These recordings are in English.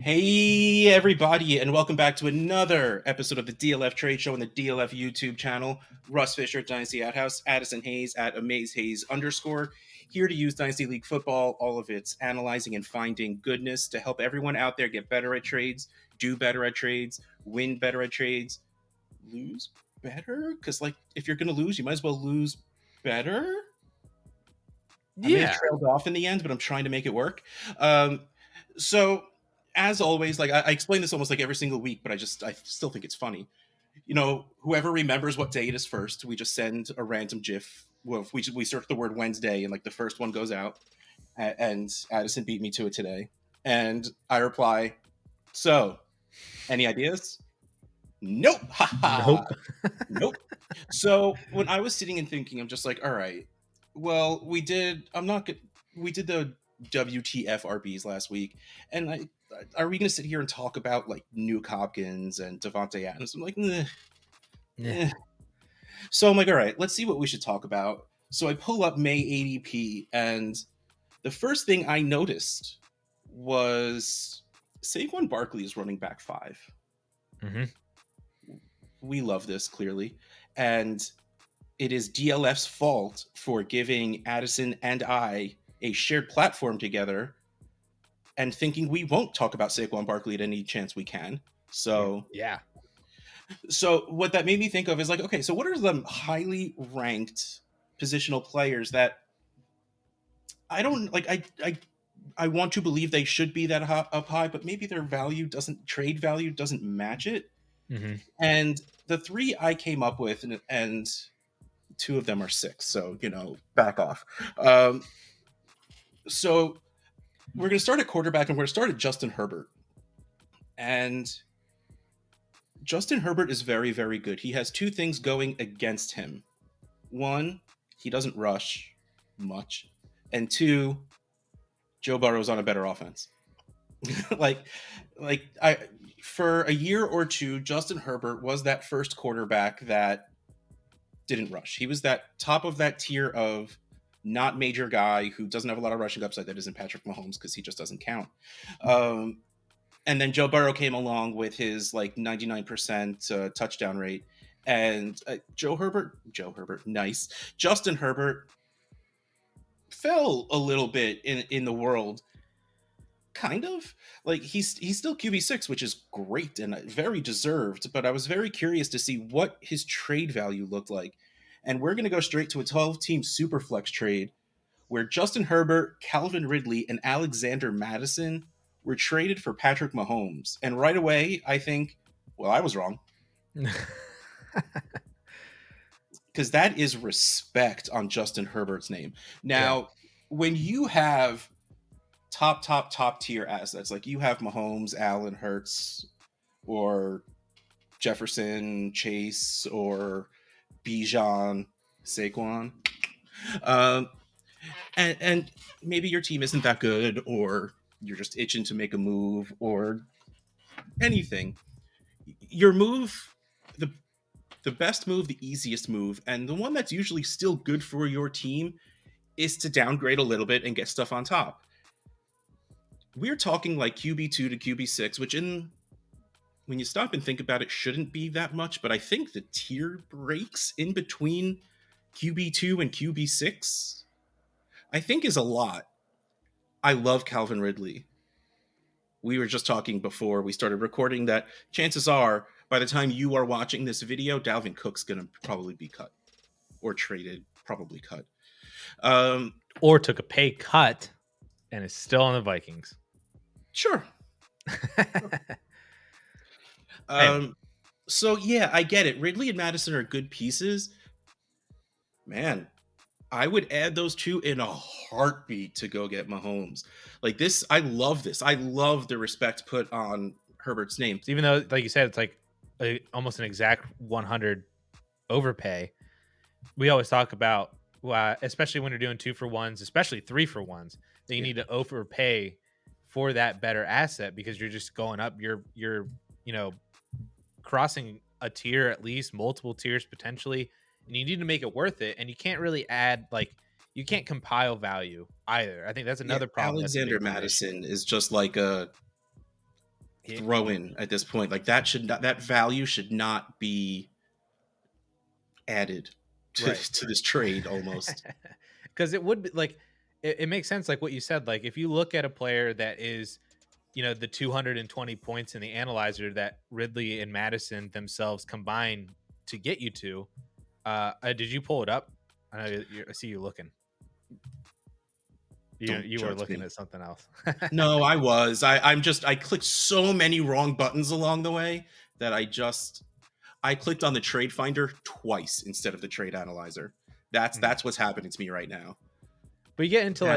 Hey everybody, and welcome back to another episode of the DLF Trade Show on the DLF YouTube channel. Russ Fisher at Dynasty at House, Addison Hayes at AmazeHayes _ here to use Dynasty League football, all of its analyzing and finding goodness to help everyone out there get better at trades, do better at trades, win better at trades, lose better. Because if you're gonna lose, you might as well lose better. I may have trailed off in the end, but I'm trying to make it work. So as always, I explain this almost like every single week, but I still think it's funny. Whoever remembers what day it is first, we just send a random GIF. Well, we search the word Wednesday, and the first one goes out. And Addison beat me to it today, and I reply, "So, any ideas?" Nope. Nope. Nope. So when I was sitting and thinking, I'm just like, all right, well, we did the WTF RBs last week, and are we going to sit here and talk about Nuke Hopkins and Devontae Adams? I'm like, eh. So I'm like, all right, let's see what we should talk about. So I pull up May ADP, and the first thing I noticed was Saquon Barkley is running back 5. Mm-hmm. We love this, clearly, and it is DLF's fault for giving Addison and I a shared platform together and thinking we won't talk about Saquon Barkley at any chance we can. So yeah. So what that made me think of is okay, so what are the highly ranked positional players that I don't like? I want to believe they should be that up high, but maybe their trade value doesn't match it. Mm-hmm. And the 3 I came up with, and 2 of them are 6, so back off. So we're going to start at quarterback, and we're going to start at Justin Herbert. And Justin Herbert is very, very good. He has 2 things going against him. 1, he doesn't rush much, and 2, Joe Burrow's on a better offense. For a year or 2, Justin Herbert was that first quarterback that didn't rush. He was that top of that tier of not major guy who doesn't have a lot of rushing upside that isn't Patrick Mahomes because he just doesn't count. And then Joe Burrow came along with his 99% touchdown rate, and Justin Herbert fell a little bit in the world. Kind of he's still QB6, which is great and very deserved, but I was very curious to see what his trade value looked like. And we're going to go straight to a 12-team Superflex trade where Justin Herbert, Calvin Ridley, and Alexander Mattison were traded for Patrick Mahomes. And right away, I think, well, I was wrong. Because that is respect on Justin Herbert's name. Now, when you have top tier assets, like you have Mahomes, Allen, Hurts, or Jefferson, Chase, or Bijan, Saquon, and maybe your team isn't that good, or you're just itching to make a move, or anything. Your move, the best move, the easiest move, and the one that's usually still good for your team is to downgrade a little bit and get stuff on top. We're talking like QB2 to QB6, which when you stop and think about it, shouldn't be that much, but I think the tier breaks in between QB2 and QB6, I think is a lot. I love Calvin Ridley. We were just talking before we started recording that chances are, by the time you are watching this video, Dalvin Cook's going to probably be cut or traded, probably cut. Or took a pay cut and is still on the Vikings. Sure. So yeah, I get it. Ridley and Madison are good pieces. Man, I would add those 2 in a heartbeat to go get Mahomes. This, I love this. I love the respect put on Herbert's name. Even though, like you said, it's almost an exact 100 overpay. We always talk about, especially when you're doing 2-for-1s, especially 3-for-1s, that you need to overpay for that better asset because you're just going up. You're crossing a tier, at least multiple tiers potentially, and you need to make it worth it. And you can't really add you can't compile value either. I think that's another problem. Alexander Madison is just like a throw in at this point. Like that value should not be added to this trade almost. Because it would be like it makes sense, like what you said. Like if you look at a player that is, the 220 points in the analyzer that Ridley and Madison themselves combine to get you to. Did you pull it up? I see you looking. You were looking at something else. No, I was. I clicked so many wrong buttons along the way that I clicked on the trade finder twice instead of the trade analyzer. That's what's happening to me right now. But you get into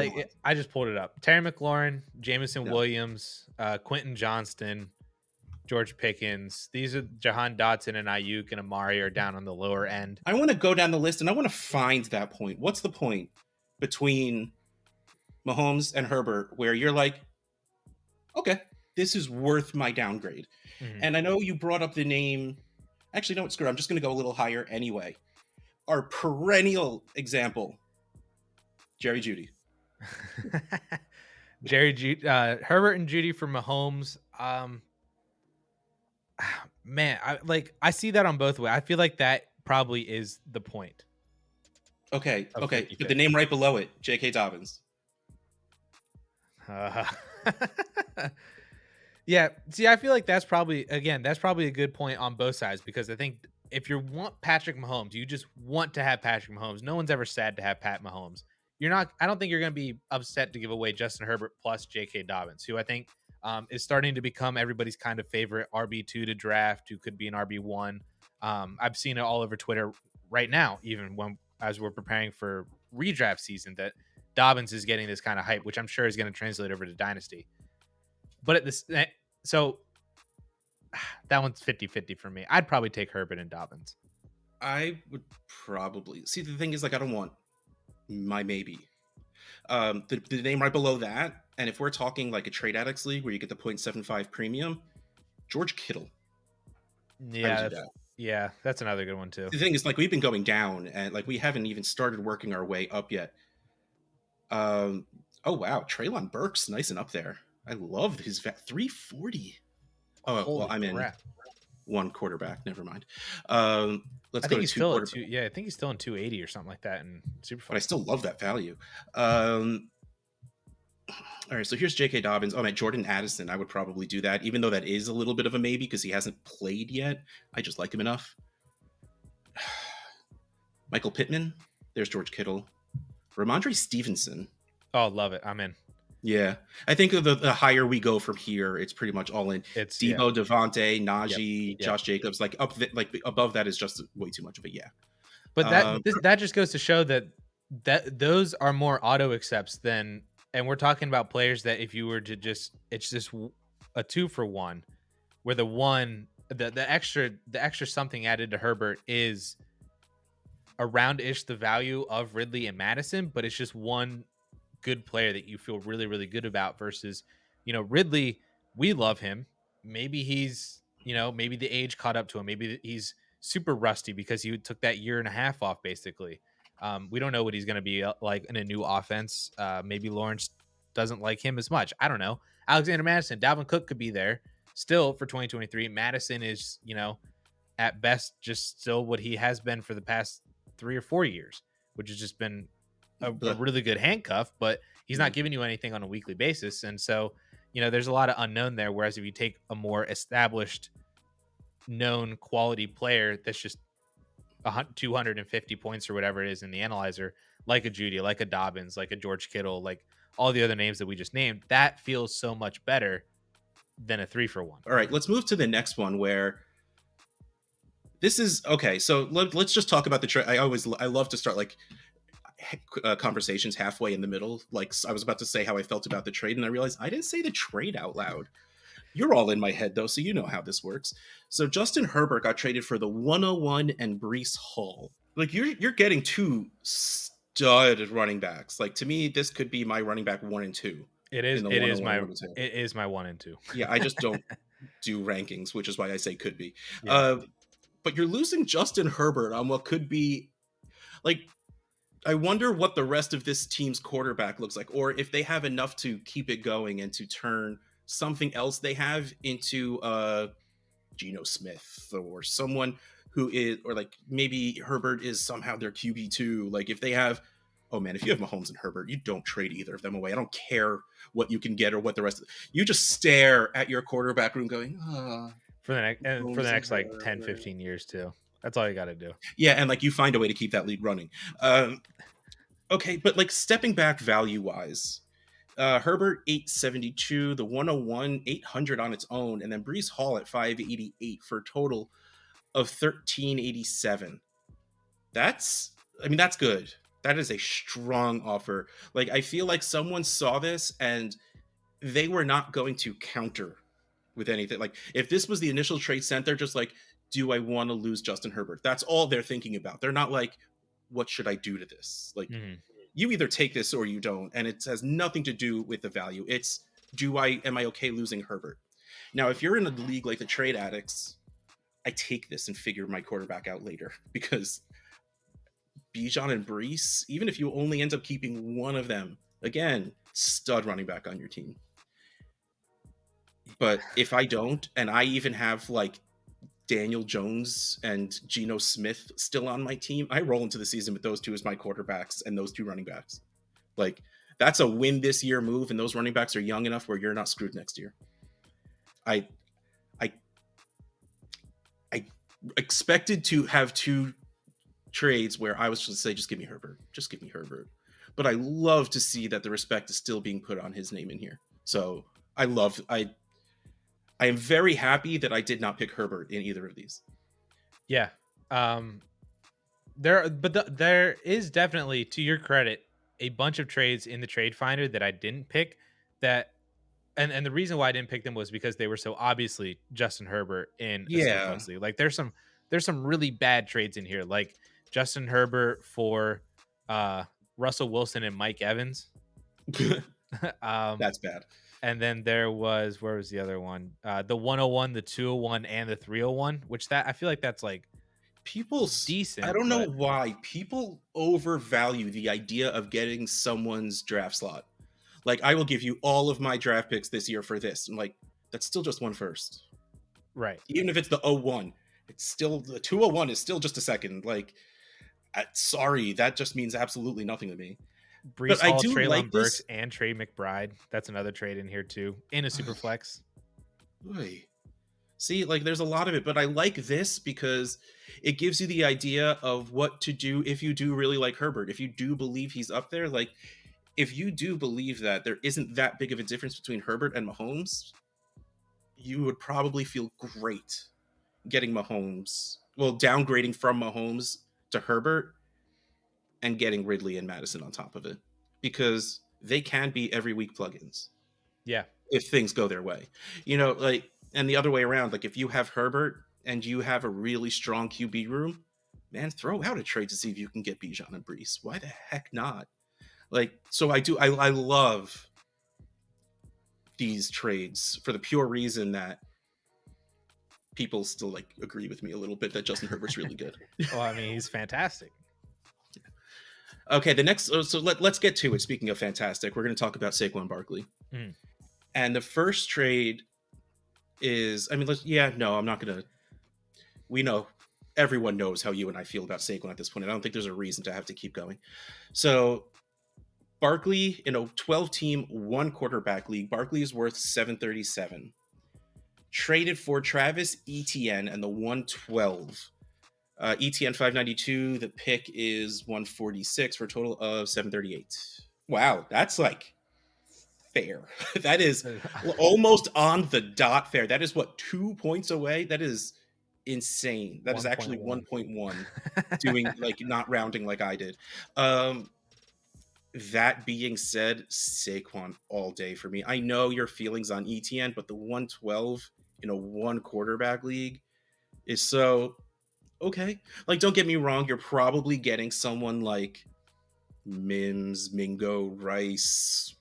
I just pulled it up. Terry McLaurin, Jameson Williams, Quentin Johnston, George Pickens. These are Jahan Dotson and Ayuk and Amari are down on the lower end. I want to go down the list and I want to find that point. What's the point between Mahomes and Herbert where you're like, okay, this is worth my downgrade? Mm-hmm. And I know you brought up the name. Actually, no, screw it. I'm just going to go a little higher anyway. Our perennial example, Jerry Jeudy. Herbert and Jeudy for Mahomes. Man, I see that on both ways. I feel like that probably is the point. Okay. But the name right below it, J.K. Dobbins. Yeah. See, I feel like that's probably a good point on both sides, because I think if you want Patrick Mahomes, you just want to have Patrick Mahomes. No one's ever sad to have Pat Mahomes. I don't think you're going to be upset to give away Justin Herbert plus J.K. Dobbins, who I think is starting to become everybody's kind of favorite RB2 to draft, who could be an RB1. I've seen it all over Twitter right now, even as we're preparing for redraft season, that Dobbins is getting this kind of hype, which I'm sure is going to translate over to Dynasty. But so that one's 50-50 for me. I'd probably take Herbert and Dobbins. I would probably see. The thing is, like, I don't want my maybe. The name right below that, and if we're talking like a trade addicts league where you get the 0.75 premium, George Kittle. Yeah, that's another good one too. The thing is, like, we've been going down, and like we haven't even started working our way up yet. Oh wow, Treylon Burks, nice and up there. I love his 340. Oh well, I'm in one quarterback. Never mind. Let's go to two quarterbacks. I think he's still in 280 or something like that in Superflex. But I still love that value. All right, so here's J.K. Dobbins. Oh, man, Jordan Addison. I would probably do that, even though that is a little bit of a maybe because he hasn't played yet. I just like him enough. Michael Pittman. There's George Kittle. Ramondre Stevenson. Oh, love it. I'm in. Yeah, I think the higher we go from here, it's pretty much all in. It's Debo, Devontae, Najee, Josh Jacobs. Like above that is just way too much of a But that just goes to show that those are more auto accepts than, and we're talking about players that if you were to it's just a 2-for-1, where the extra something added to Herbert is around-ish the value of Ridley and Madison, but it's just one good player that you feel really, really good about versus, Ridley, we love him. Maybe he's, maybe the age caught up to him. Maybe he's super rusty because he took that year and a half off, basically. We don't know what he's going to be like in a new offense. Maybe Lawrence doesn't like him as much. I don't know. Alexander Madison, Dalvin Cook could be there still for 2023. Madison is, at best, just still what he has been for the past 3 or 4 years, which has just been a really good handcuff, but he's not giving you anything on a weekly basis. And so, there's a lot of unknown there. Whereas if you take a more established, known quality player that's just 250 points or whatever it is in the analyzer, like a Jeudy, like a Dobbins, like a George Kittle, like all the other names that we just named, that feels so much better than a 3-for-1. All right, let's move to the next one where this is okay. So let's just talk about the trade. I love to start like conversations halfway in the middle. Like I was about to say how I felt about the trade, and I realized I didn't say the trade out loud. You're all in my head though, so you know how this works. So Justin Herbert got traded for the 101 and Breece Hall. Like you're getting 2 stud running backs. Like to me, this could be my running back 1 and 2. It is my 1 and 2. Yeah, I just don't do rankings, which is why I say could be. Yeah. But you're losing Justin Herbert on what could be like. I wonder what the rest of this team's quarterback looks like, or if they have enough to keep it going and to turn something else they have into Geno Smith or someone who is, or like maybe Herbert is somehow their QB2. Like if they have, oh man, if you have Mahomes and Herbert, you don't trade either of them away. I don't care what you can get or what the rest of you just stare at your quarterback room going, for the Mahomes and next like 10, Herbert. 15 years too. That's all you got to do. Yeah, and like you find a way to keep that lead running. Okay, but like stepping back value wise, Herbert 872, the 101 800 on its own, and then Brees Hall at 588 for a total of 1387. That's, I mean, that's good. That is a strong offer. Like I feel like someone saw this and they were not going to counter with anything. Like if this was the initial trade sent, they're just like, do I want to lose Justin Herbert? That's all they're thinking about. They're not like, what should I do to this? Like Mhm. you either take this or you don't, and it has nothing to do with the value. It's, am I okay losing Herbert? Now, if you're in a league like the Trade Addicts, I take this and figure my quarterback out later because Bijan and Brees, even if you only end up keeping one of them, again, stud running back on your team. But if I don't, and I even have like Daniel Jones and Geno Smith still on my team, I roll into the season with those two as my quarterbacks and those two running backs. Like that's a win this year move, and those running backs are young enough where you're not screwed next year. I I I expected to have two trades where I was just say, just give me Herbert, just give me Herbert. But I love to see that the respect is still being put on his name in here. So I am very happy that I did not pick Herbert in either of these. Yeah. There is definitely, to your credit, a bunch of trades in the trade finder that I didn't pick that and the reason why I didn't pick them was because they were so obviously Justin Herbert in a Yeah. Superflex league. Like there's some really bad trades in here, like Justin Herbert for uh Russell Wilson and Mike Evans. um That's bad. and then there was, where was the other one? The 101, the 201, and the 301, which that I feel like that's like People, I decent, don't know but why people overvalue the idea of getting someone's draft slot. Like, I will give you all of my draft picks this year for this. And like, that's still just one first. right. Even if it's the 01, it's still the 201 is still just a second. Like, sorry, that just means absolutely nothing to me. Brees But I Hall, do Treylon like Burks, this. and Trey McBride. That's another trade in here too, in a Superflex. Oy. See, like there's a lot of it, but I like this because it gives you the idea of what to do if you do really like Herbert. If you do believe he's up there, like if you do believe that there isn't that big of a difference between Herbert and Mahomes, you would probably feel great getting Mahomes. Well, downgrading from Mahomes to Herbert and getting Ridley and Madison on top of it because they can be every week plugins Yeah. if things go their way. You know, like, and the other way around, like if you have Herbert and you have a really strong QB room, man, throw out a trade to see if you can get Bijan and Brees. Why the heck not? Like, so I love these trades for the pure reason that people still like agree with me a little bit that Justin Herbert's really good. Well, I mean, he's fantastic. Okay, the next, so let's get to it. Speaking of fantastic, we're going to talk about Saquon Barkley. Mm. And the first trade is, I mean, no, I'm not going to, we know, everyone knows how you and I feel about Saquon at this point. I don't think there's a reason to have to keep going. So Barkley in a 12-team, one quarterback league, Barkley is worth 737. Traded for Travis Etienne and the 112. Etienne 592. The pick is 146 for a total of 738. Wow, that's like fair. That is almost on the dot fair. That is what, 2 points away? That is insane. That is actually 1.1, doing like not rounding like I did. That being said, Saquon all day for me. I know your feelings on Etienne, but the 112 in a one quarterback league is so okay. Like, don't get me wrong, you're probably getting someone like Mims, Mingo, Rice,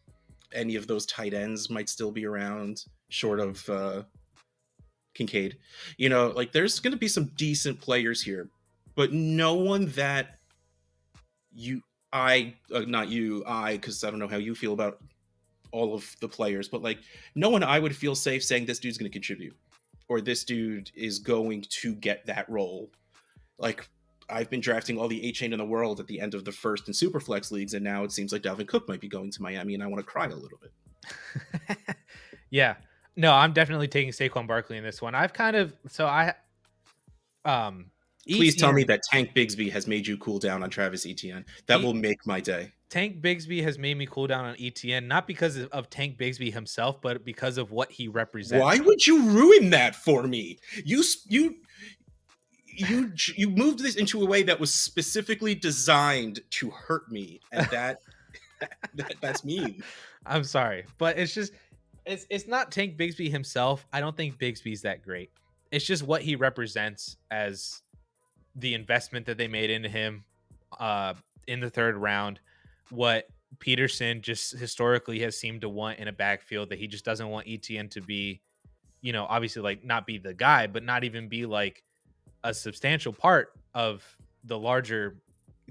any of those tight ends might still be around, short of Kincaid. You know, like there's going to be some decent players here, but no one that not you, I, because I don't know how you feel about all of the players, but like no one I would feel safe saying this dude's going to contribute or this dude is going to get that role. Like I've been drafting all the A chain in the world at the end of the first and super flex leagues, and now it seems like Dalvin Cook might be going to Miami, and I want to cry a little bit. Yeah. No, I'm definitely taking Saquon Barkley in this one. I've kind of Please tell ETN, me that Tank Bigsby has made you cool down on Travis Etienne. That will make my day. Tank Bigsby has made me cool down on ETN, not because of Tank Bigsby himself, but because of what he represents. Why would you ruin that for me? You moved this into a way that was specifically designed to hurt me, and that's mean. I'm sorry, but it's not Tank Bigsby himself. I don't think Bigsby's that great. It's just what he represents as the investment that they made into him in the third round. What Peterson just historically has seemed to want in a backfield, that he just doesn't want ETN to be, obviously like not be the guy, but not even be like a substantial part of the larger.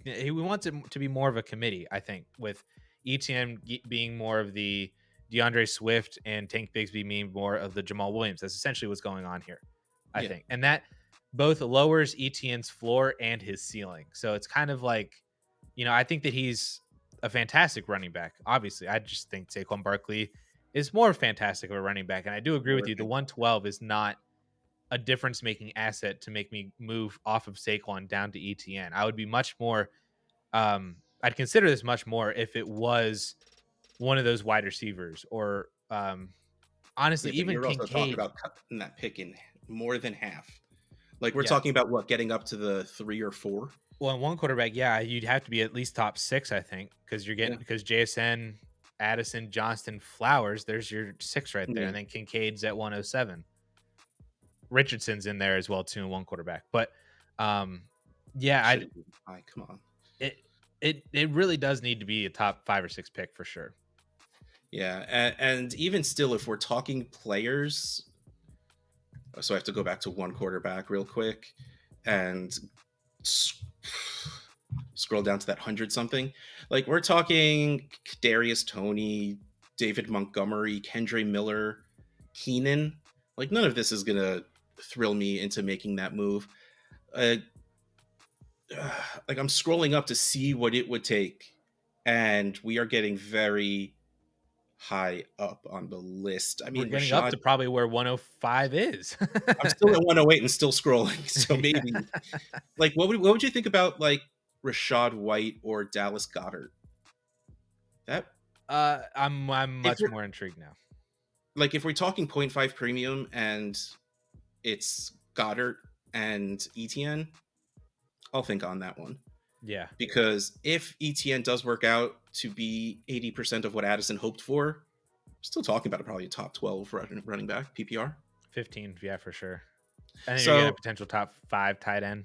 He wants it to be more of a committee, I think, with ETN being more of the DeAndre Swift and Tank Bigsby being more of the Jamal Williams. That's essentially what's going on here, I think. And that both lowers ETN's floor and his ceiling. So it's kind of like, I think that he's a fantastic running back. Obviously, I just think Saquon Barkley is more fantastic of a running back. And I do agree with you. The 112 is not a difference-making asset to make me move off of Saquon down to ETN. I would be much more, I'd consider this much more if it was one of those wide receivers or honestly, even you're also talking Kincaid. about cutting that pick in more than half. Like we're talking about what, getting up to the 3 or 4? Well, in one quarterback, yeah, you'd have to be at least top 6, I think, because you're getting because JSN, Addison, Johnston, Flowers, there's your 6 right there, and then Kincaid's at 107. Richardson's in there as well too in one quarterback, but come on. It really does need to be a top 5 or 6 pick for sure. Yeah, and even still, if we're talking players, so I have to go back to one quarterback real quick and scroll down to that 100-something. Like we're talking Kadarius Toney, David Montgomery, Kendre Miller, Keenan. Like none of this is gonna thrill me into making that move. Like I'm scrolling up to see what it would take, and we are getting very high up on the list. I mean, we're getting up to probably where 105 is. I'm still at 108 and still scrolling. So maybe, like, what would you think about like Rachaad White or Dallas Goedert? That I'm much more intrigued now. Like, if we're talking 0.5 premium and it's Goddard and Etienne, I'll think on that one. Yeah. Because if Etienne does work out to be 80% of what Addison hoped for, we're still talking about probably a top 12 running back, PPR. 15, yeah, for sure. And then you're getting a potential top 5 tight end.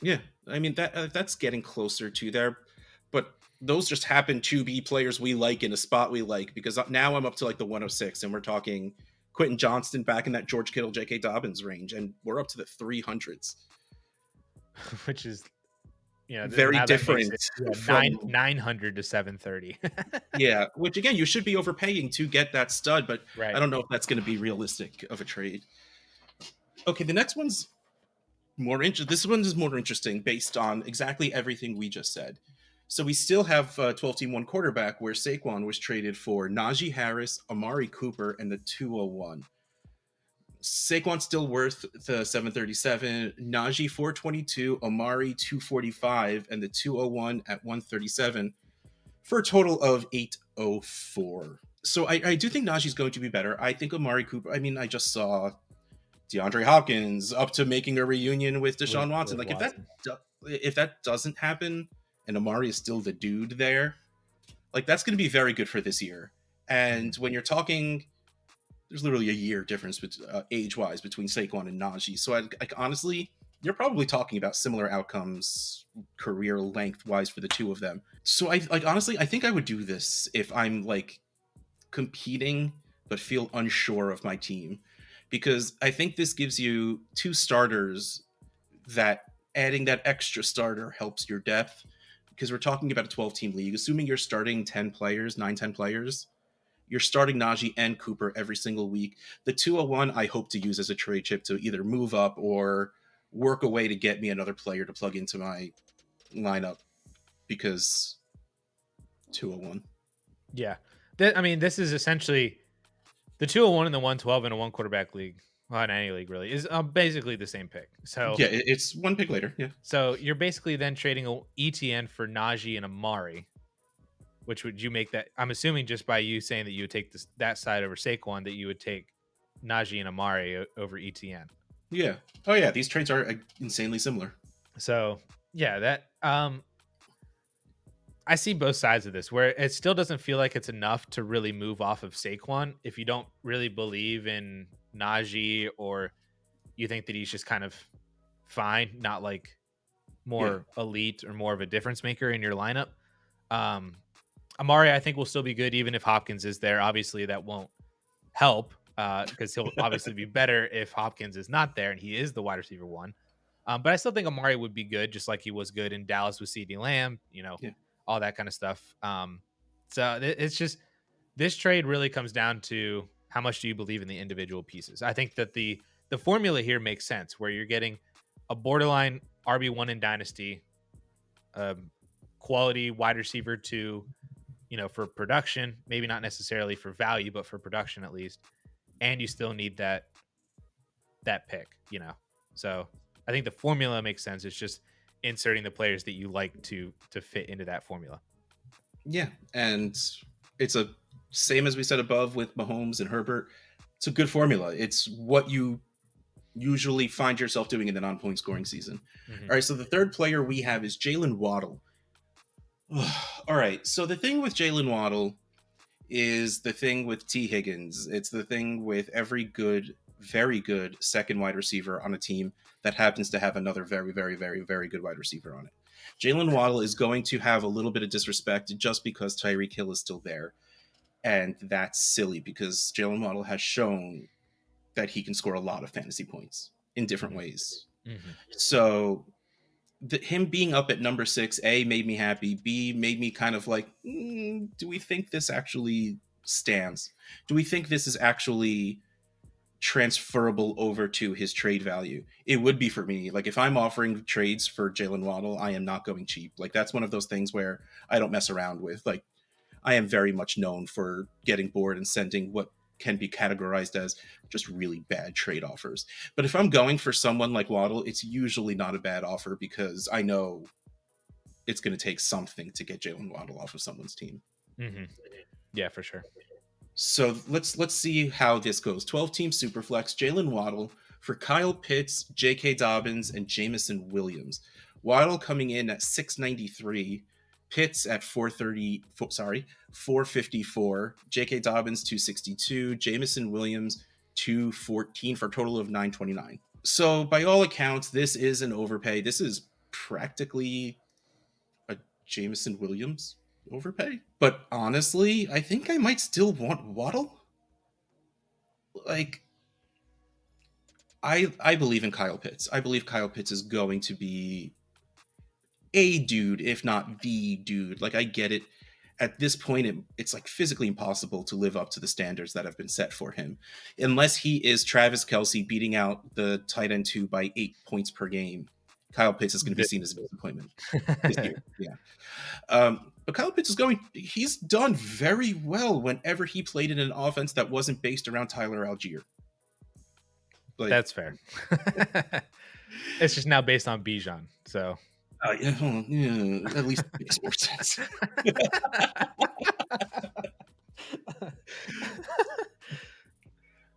Yeah, I mean, that's getting closer to there. But those just happen to be players we like in a spot we like, because now I'm up to like the 106, and we're talking Quentin Johnston back in that George Kittle, J.K. Dobbins range, and we're up to the 300s. Which is, very different from 900 to 730. Yeah, which again, you should be overpaying to get that stud, but right. I don't know if that's going to be realistic of a trade. Okay, the next one's more interesting. This one is more interesting based on exactly everything we just said. So we still have 12-team one quarterback, where Saquon was traded for Najee Harris, Amari Cooper, and the 201. Saquon's still worth the 737, Najee 422, Amari 245, and the 201 at 137 for a total of 804. So I do think Najee's going to be better. I think Amari Cooper, I mean, I just saw DeAndre Hopkins up to making a reunion with Deshaun Watson. Like if that doesn't happen and Amari is still the dude there, like that's going to be very good for this year. And when you're talking, there's literally a year difference age-wise between Saquon and Najee. So honestly, you're probably talking about similar outcomes career length-wise for the two of them. So honestly, I think I would do this if I'm like competing but feel unsure of my team, because I think this gives you 2 starters that adding that extra starter helps your depth, because we're talking about a 12-team league. Assuming you're starting 10 players, 9-10 players, You're starting Najee and Cooper every single week. The 201 I hope to use as a trade chip to either move up or work a way to get me another player to plug into my lineup, because 201. Yeah. I mean, this is essentially the 201 and the 112 in a one quarterback league. Well, in any league really is basically the same pick. So Yeah, it's one pick later. Yeah. so you're basically then trading a ETN for Najee and Amari. Which would you make that? I'm assuming just by you saying that you would take that side over Saquon, that you would take Najee and Amari over ETN. Yeah. Oh yeah, these trades are insanely similar. So yeah, that I see both sides of this, where it still doesn't feel like it's enough to really move off of Saquon if you don't really believe in Najee, or you think that he's just kind of fine, not like more elite or more of a difference maker in your lineup. Amari, I think, will still be good even if Hopkins is there. Obviously, that won't help because he'll obviously be better if Hopkins is not there and he is the wide receiver one. But I still think Amari would be good, just like he was good in Dallas with CeeDee Lamb, all that kind of stuff. So it's just, this trade really comes down to how much do you believe in the individual pieces. I think that the formula here makes sense, where you're getting a borderline RB1 in Dynasty, quality wide receiver to, for production, maybe not necessarily for value, but for production at least. And you still need that pick, So I think the formula makes sense. It's just inserting the players that you like to fit into that formula. Yeah, and it's a same as we said above with Mahomes and Herbert. It's a good formula. It's what you usually find yourself doing in the non-point scoring season. Mm-hmm. All right, so the third player we have is Jaylen Waddle. All right, so the thing with Jaylen Waddle is the thing with T. Higgins. It's the thing with every good, very good second wide receiver on a team that happens to have another very, very, very, very good wide receiver on it. Jaylen Waddle is going to have a little bit of disrespect just because Tyreek Hill is still there. And that's silly because Jaylen Waddle has shown that he can score a lot of fantasy points in different ways. Mm-hmm. So him being up at number 6, A, made me happy. B, made me kind of like, do we think this actually stands? Do we think this is actually transferable over to his trade value? It would be for me. Like, if I'm offering trades for Jaylen Waddle, I am not going cheap. Like, that's one of those things where I don't mess around with. Like, I am very much known for getting bored and sending what can be categorized as just really bad trade offers. But if I'm going for someone like Waddle, it's usually not a bad offer because I know it's going to take something to get Jaylen Waddle off of someone's team. Mm-hmm. Yeah, for sure. So let's see how this goes. 12-team Superflex, Jaylen Waddle for Kyle Pitts, J.K. Dobbins, and Jameson Williams. Waddle coming in at 693. Pitts at 454, J.K. Dobbins 262, Jameson Williams 214 for a total of 929. So by all accounts, this is an overpay. This is practically a Jameson Williams overpay. But honestly, I think I might still want Waddle. Like, I believe in Kyle Pitts. I believe Kyle Pitts is going to be a dude, if not the dude. Like, I get it. At this point, it's like physically impossible to live up to the standards that have been set for him. Unless he is Travis Kelce beating out the tight end 2 by 8 points per game, Kyle Pitts is going to be seen as a disappointment this year. Yeah. But Kyle Pitts he's done very well whenever he played in an offense that wasn't based around Tyler Algier. Like, that's fair. It's just now based on Bijan, so... yeah, at least it makes more sense.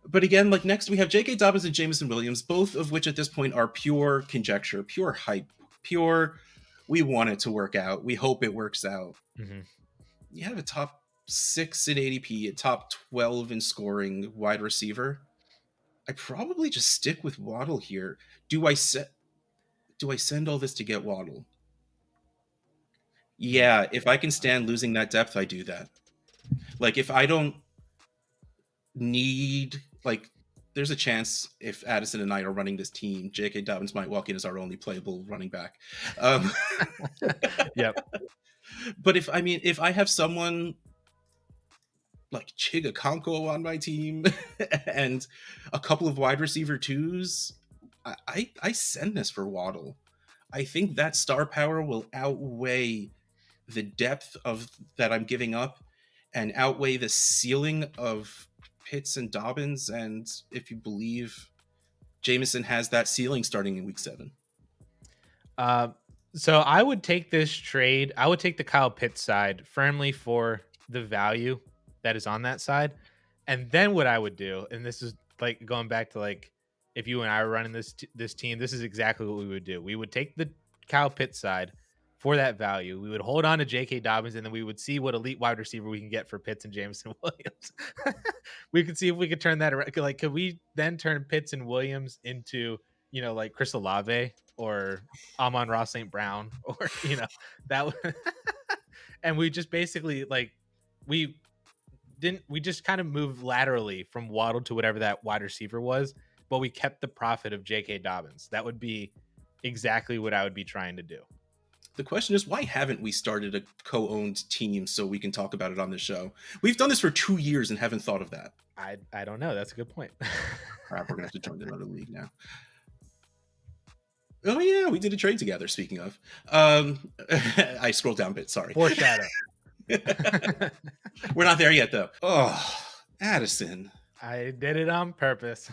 But again, like, next we have J.K. Dobbins and Jameson Williams, both of which at this point are pure conjecture, pure hype, pure we want it to work out. We hope it works out. Mm-hmm. You have a top 6 in ADP, a top 12 in scoring wide receiver. I probably just stick with Waddle here. Do I send all this to get Waddle? Yeah, if I can stand losing that depth, I do that. Like, if I don't need, like, there's a chance if Addison and I are running this team, J.K. Dobbins might walk in as our only playable running back. Yep. But if I have someone like Chigakonko on my team and a couple of wide receiver twos, I send this for Waddle. I think that star power will outweigh the depth of that I'm giving up and outweigh the ceiling of Pitts and Dobbins. And if you believe Jameson has that ceiling starting in week 7. Uh, so I would take this trade. I would take the Kyle Pitts side firmly for the value that is on that side. And then what I would do, and this is like going back to like if you and I were running this team, this is exactly what we would do. We would take the Kyle Pitts side for that value. We would hold on to J.K. Dobbins, and then we would see what elite wide receiver we can get for Pitts and Jameson Williams. We could see if we could turn that around. Like, could we then turn Pitts and Williams into, like Chris Olave or Amon-Ra St. Brown, or that would and we just basically we just kind of moved laterally from Waddle to whatever that wide receiver was, but we kept the profit of J.K. Dobbins. That would be exactly what I would be trying to do. The question is, why haven't we started a co-owned team so we can talk about it on the show? We've done this for 2 years and haven't thought of that. I don't know. That's a good point. Crap, we're gonna have to join another league now. Oh yeah, we did a trade together. Speaking of, I scrolled down a bit. Sorry. Foreshadow. We're not there yet, though. Oh, Addison. I did it on purpose.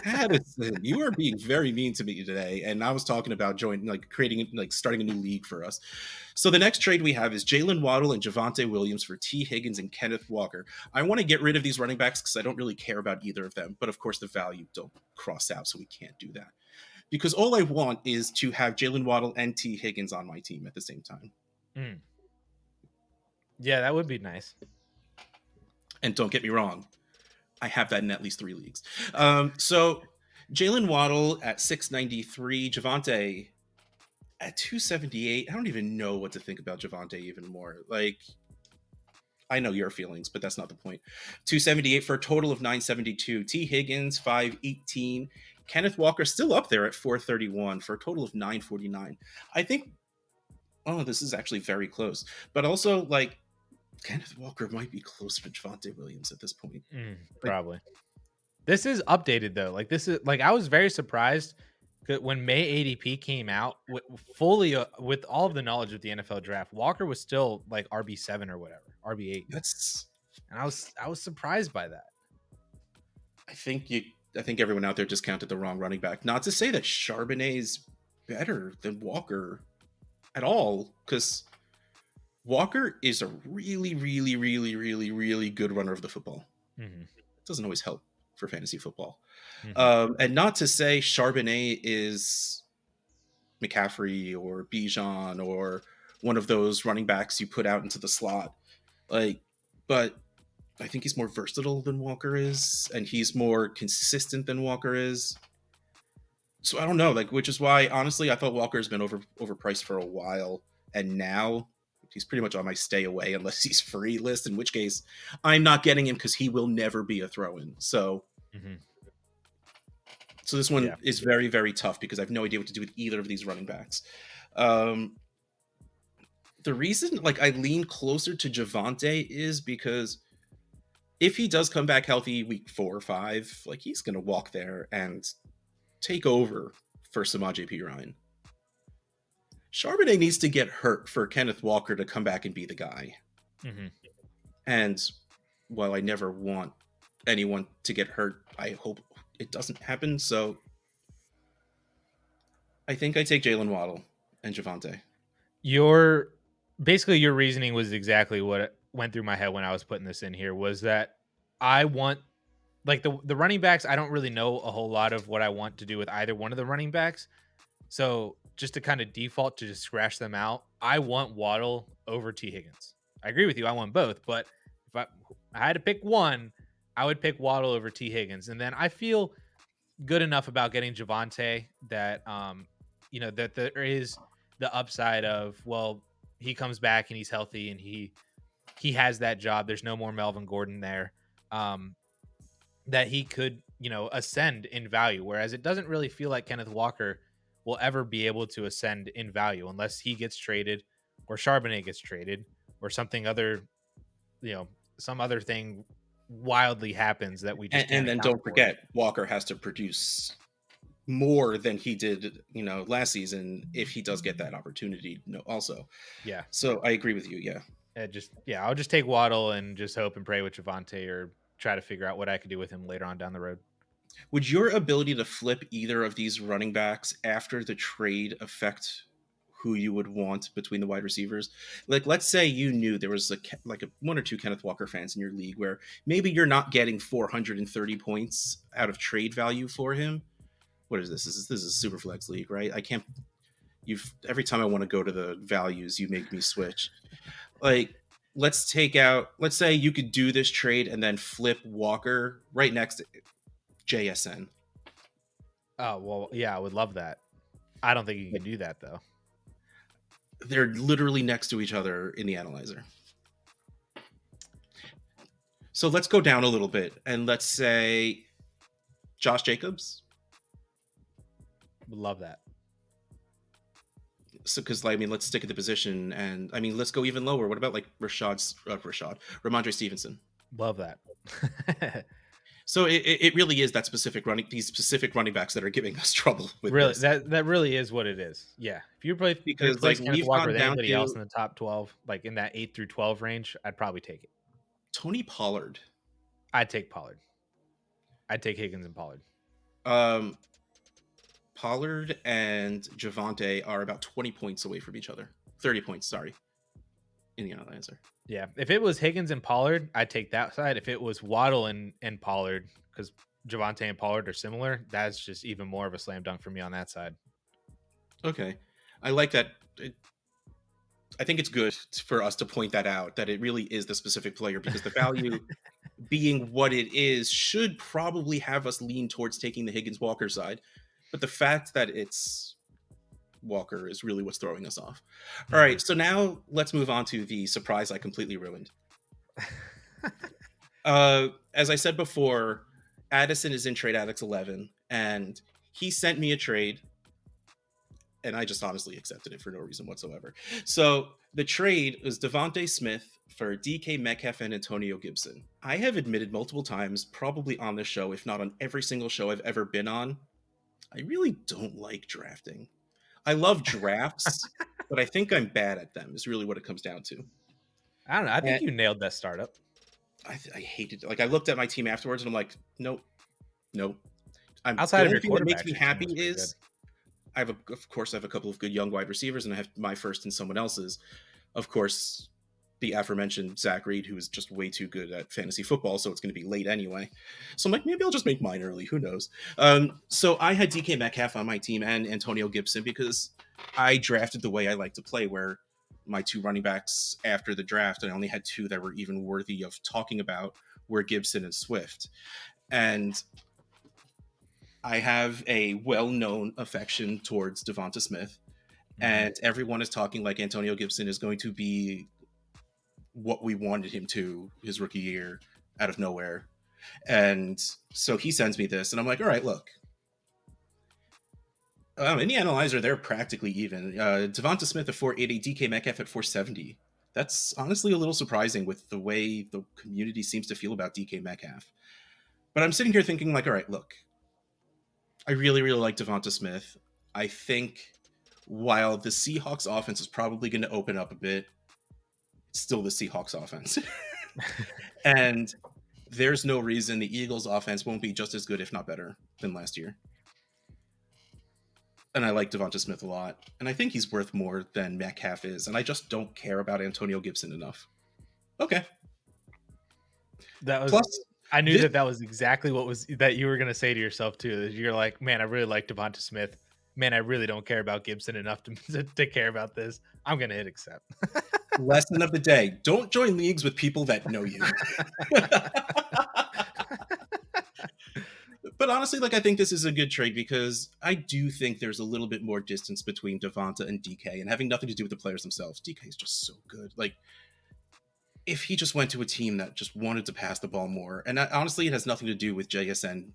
Addison, you are being very mean to me today. And I was talking about starting a new league for us. So the next trade we have is Jaylen Waddle and Javonte Williams for T. Higgins and Kenneth Walker. I want to get rid of these running backs because I don't really care about either of them. But of course, the value don't cross out, so we can't do that. Because all I want is to have Jaylen Waddle and T. Higgins on my team at the same time. Mm. Yeah, that would be nice. And don't get me wrong, I have that in at least 3 leagues. So Jaylen Waddle at 693, Javonte at 278. I don't even know what to think about Javonte even more. Like, I know your feelings, but that's not the point. 278 for a total of 972. T. Higgins, 518. Kenneth Walker still up there at 431 for a total of 949. I think, this is actually very close. But also, like, Kenneth Walker might be closer to Javonte Williams at this point. Probably. This is updated, though. Like, this is, like, I was very surprised when May ADP came out fully with all of the knowledge of the NFL draft. Walker was still, like, RB7 or whatever, RB8. And I was surprised by that. I think everyone out there just counted the wrong running back. Not to say that Charbonnet is better than Walker at all, because Walker is a really, really, really, really, really good runner of the football. Mm-hmm. It doesn't always help for fantasy football. Mm-hmm. And not to say Charbonnet is McCaffrey or Bijan or one of those running backs you put out into the slot. But I think he's more versatile than Walker is, and he's more consistent than Walker is. So I don't know, which is why, honestly, I thought Walker's been overpriced for a while, and now he's pretty much on my stay away unless he's free list, in which case I'm not getting him because he will never be a throw-in. So, So this one is very, very tough because I have no idea what to do with either of these running backs. The reason I lean closer to Javonte is because if he does come back healthy week 4 or 5, he's going to walk there and take over for Samaje Perine. Charbonnet needs to get hurt for Kenneth Walker to come back and be the guy. Mm-hmm. And while I never want anyone to get hurt, I hope it doesn't happen. So I think I take Jaylen Waddle and Javonte. Your reasoning was exactly what went through my head when I was putting this in here, was that I want the running backs. I don't really know a whole lot of what I want to do with either one of the running backs. So just to kind of default to just scratch them out, I want Waddle over T. Higgins. I agree with you. I want both, but if I had to pick one, I would pick Waddle over T. Higgins. And then I feel good enough about getting Javonte that, that there is the upside of, well, he comes back and he's healthy and he has that job. There's no more Melvin Gordon there, that he could, ascend in value. Whereas it doesn't really feel like Kenneth Walker will ever be able to ascend in value unless he gets traded or Charbonnet gets traded or something other, some other thing wildly happens that we just And can't then account don't for. forget, Walker has to produce more than he did, last season if he does get that opportunity. No, also. Yeah. So I agree with you. Yeah. I'll just take Waddle and just hope and pray with Javante, or try to figure out what I could do with him later on down the road. Would your ability to flip either of these running backs after the trade affect who you would want between the wide receivers? Like, let's say you knew there was like a one or two Kenneth Walker fans in your league where maybe you're not getting 430 points out of trade value for him. What is this? This is a super flex league, right? I can't. You've every time I want to go to the values, you make me switch. Like, let's take out. Let's say you could do this trade and then flip Walker right next to JSN. Oh, well, yeah, I would love that. I don't think you can do that though. They're literally next to each other in the analyzer. So let's go down a little bit and let's say Josh Jacobs. Would love that. So, because I mean, let's stick at the position, and I mean, let's go even lower. What about like Ramondre Stevenson? Love that. So it really is that these specific running backs that are giving us trouble with Really, this. that really is what it is. Yeah. If you Because like replace Kenneth we've Walker gone with down anybody else to in the top 12, like in that 8 through 12 range, I'd probably take it. Tony Pollard. I'd take Pollard. I'd take Higgins and Pollard. Um, Pollard and Javante are about 20 points away from each other. 30 points, sorry, in the analyzer. Yeah. If it was Higgins and Pollard, I'd take that side. If it was Waddle and Pollard, because Javante and Pollard are similar, that's just even more of a slam dunk for me on that side. Okay. I like that. I think it's good for us to point that out, that it really is the specific player, because the value being what it is should probably have us lean towards taking the Higgins Walker side. But the fact that it's Walker is really what's throwing us off. All right. So now let's move on to the surprise I completely ruined. As I said before, Addison is in Trade Addicts 11, and he sent me a trade, and I just honestly accepted it for no reason whatsoever. So the trade was Devontae Smith for DK Metcalf and Antonio Gibson. I have admitted multiple times, probably on this show, if not on every single show I've ever been on, I really don't like drafting. I love drafts, but I think I'm bad at them, is really what it comes down to. I don't know. I think And you nailed that startup. I hated it. Like, I looked at my team afterwards and I'm like, nope. Outside The of only your thing that makes quarterbacks, me your team happy was pretty is of course, I have a couple of good young wide receivers, and I have my first and someone else's. Of course, the aforementioned Zach Reed, who is just way too good at fantasy football, so it's going to be late anyway. So I'm like, maybe I'll just make mine early. Who knows? So I had DK Metcalf on my team and Antonio Gibson because I drafted the way I like to play, where my two running backs after the draft, and I only had two that were even worthy of talking about, were Gibson and Swift. And I have a well-known affection towards Devonta Smith, and everyone is talking like Antonio Gibson is going to be what we wanted him to his rookie year out of nowhere. And so he sends me this, and I'm like, all right, look. In the analyzer, they're practically even. Devonta Smith at 480, DK Metcalf at 470. That's honestly a little surprising with the way the community seems to feel about DK Metcalf. But I'm sitting here thinking, like, all right, look. I really, really like Devonta Smith. I think while the Seahawks offense is probably going to open up a bit, it's still the Seahawks offense. And there's no reason the Eagles offense won't be just as good, if not better, than last year. And I like Devonta Smith a lot. And I think he's worth more than Metcalf is. And I just don't care about Antonio Gibson enough. Okay. That was. Plus, I knew that was exactly that you were going to say to yourself too. You're like, man, I really like Devonta Smith. Man, I really don't care about Gibson enough to care about this. I'm going to hit accept. Lesson of the day: don't join leagues with people that know you. But honestly, like, I think this is a good trade because I do think there's a little bit more distance between Devonta and DK, and having nothing to do with the players themselves. DK is just so good. Like, if he just went to a team that just wanted to pass the ball more, and honestly, it has nothing to do with JSN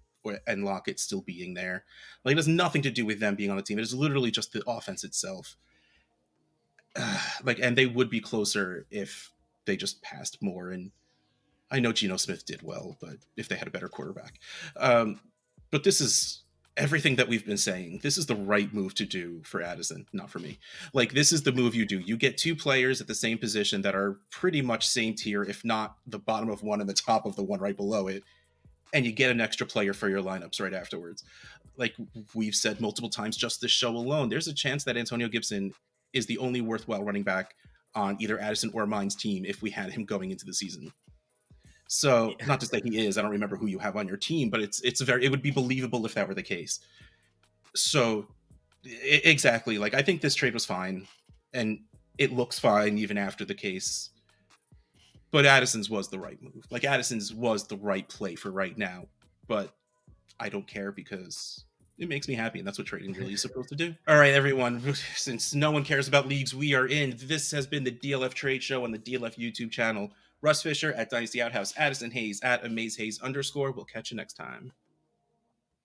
and Lockett still being there. Like, it has nothing to do with them being on the team. It is literally just the offense itself. And they would be closer if they just passed more. And I know Geno Smith did well, but if they had a better quarterback. But this is everything that we've been saying. This is the right move to do for Addison, not for me. Like, this is the move you do. You get two players at the same position that are pretty much same tier, if not the bottom of one and the top of the one right below it, and you get an extra player for your lineups right afterwards. Like we've said multiple times just this show alone, there's a chance that Antonio Gibson is the only worthwhile running back on either Addison or mine's team if we had him going into the season. So not to say he is, I don't remember who you have on your team, but it would be believable if that were the case. So exactly, like I think this trade was fine, and it looks fine even after the case. But Addison's was the right move. Like Addison's was the right play for right now. But I don't care because it makes me happy, and that's what trading really is supposed to do. All right, everyone. Since no one cares about leagues we are in, this has been the DLF Trade Show on the DLF YouTube channel. Russ Fisher at Dynasty Outhouse, Addison Hayes at AmazeHayes_. We'll catch you next time.